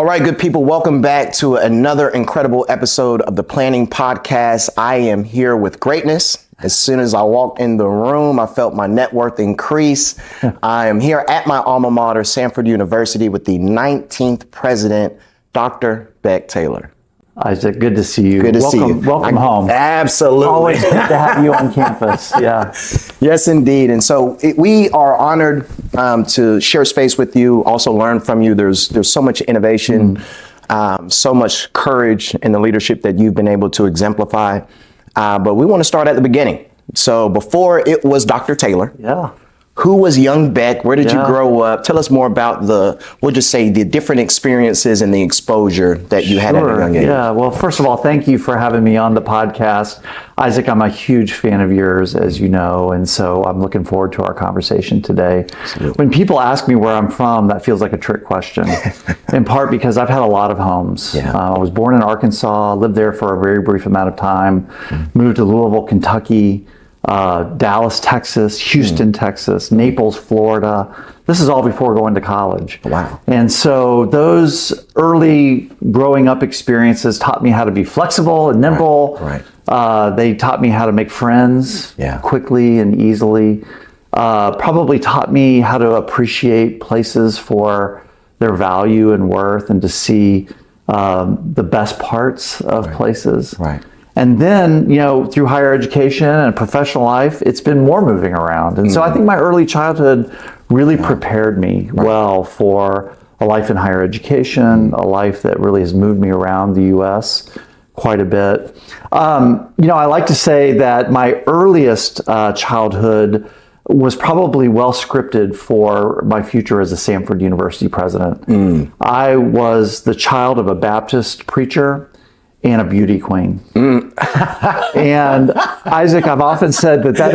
All right, good people, welcome back to another incredible episode of the Planning Podcast. I am here with greatness. As soon as I walked in the room, I felt my net worth increase. I am here at my alma mater, Samford University, with the 19th president, Dr. Beck Taylor. Isaac, good to see you. Good to see you. Welcome home. Absolutely. Always good to have you on campus. Yeah. Yes, indeed. And so we are honored to share space with you, also learn from you. There's so much innovation, so much courage in the leadership that you've been able to exemplify. But we want to start at the beginning. So before it was Dr. Taylor. Yeah. Who was young Beck? Where did you grow up? Tell us more about we'll just say the different experiences and the exposure that you had at a young age. Yeah, well, first of all, thank you for having me on the podcast. Isaac, I'm a huge fan of yours, as you know, and so I'm looking forward to our conversation today. Absolutely. When people ask me where I'm from, that feels like a trick question, in part because I've had a lot of homes. Yeah. I was born in Arkansas, lived there for a very brief amount of time, moved to Louisville, Kentucky, Dallas, Texas, Houston, Texas, Naples, Florida. This is all before going to college. Wow. And so those early growing up experiences taught me how to be flexible and nimble. Right. They taught me how to make friends quickly and easily. Probably taught me how to appreciate places for their value and worth and to see the best parts of places. Right. And then, through higher education and professional life, it's been more moving around. And so I think my early childhood really prepared me well for a life in higher education, a life that really has moved me around the U.S. quite a bit. I like to say that my earliest childhood was probably well scripted for my future as a Samford University president. I was the child of a Baptist preacher and a beauty queen. And Isaac, I've often said that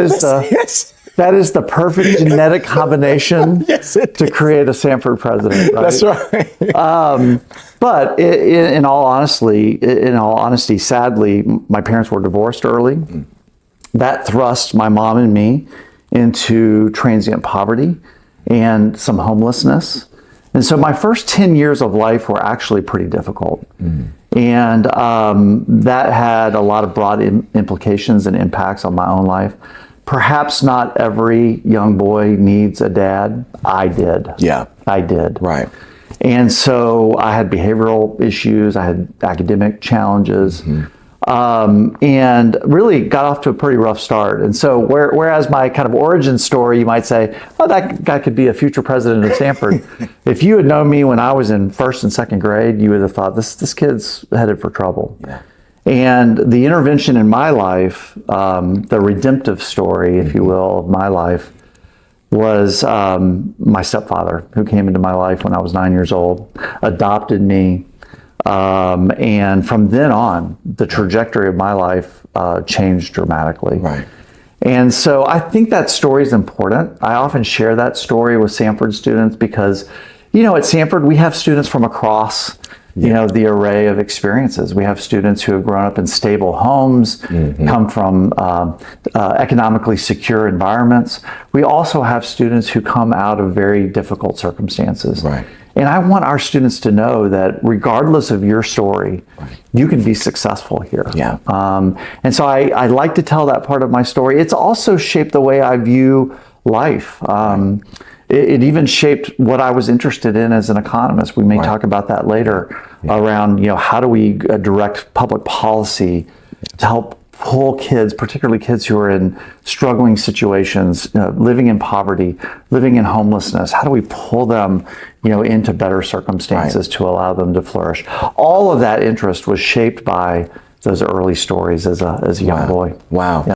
is the perfect genetic combination to create a Samford president. Right? That's right. But in all honesty, sadly, my parents were divorced early. That thrust my mom and me into transient poverty and some homelessness. And so my first 10 years of life were actually pretty difficult. And that had a lot of broad implications and impacts on my own life. Perhaps not every young boy needs a dad. I did. Yeah. I did. Right. And so I had behavioral issues. I had academic challenges. And really got off to a pretty rough start. And so whereas my kind of origin story, you might say, oh, that guy could be a future president of Samford. If you had known me when I was in first and second grade, you would have thought this kid's headed for trouble. Yeah. And the intervention in my life, the redemptive story, if you will, of my life was my stepfather, who came into my life when I was 9 years old, adopted me. And from then on, the trajectory of my life changed dramatically. Right. And so I think that story is important. I often share that story with Samford students because, at Samford, we have students from across, the array of experiences. We have students who have grown up in stable homes, come from economically secure environments. We also have students who come out of very difficult circumstances. Right. And I want our students to know that regardless of your story, you can be successful here. Yeah. And so I like to tell that part of my story. It's also shaped the way I view life. It even shaped what I was interested in as an economist. We may talk about that later around, how do we direct public policy to help pull kids, particularly kids who are in struggling situations, living in poverty, living in homelessness. How do we pull them, into better circumstances to allow them to flourish? All of that interest was shaped by those early stories as a young boy. Wow. Yeah.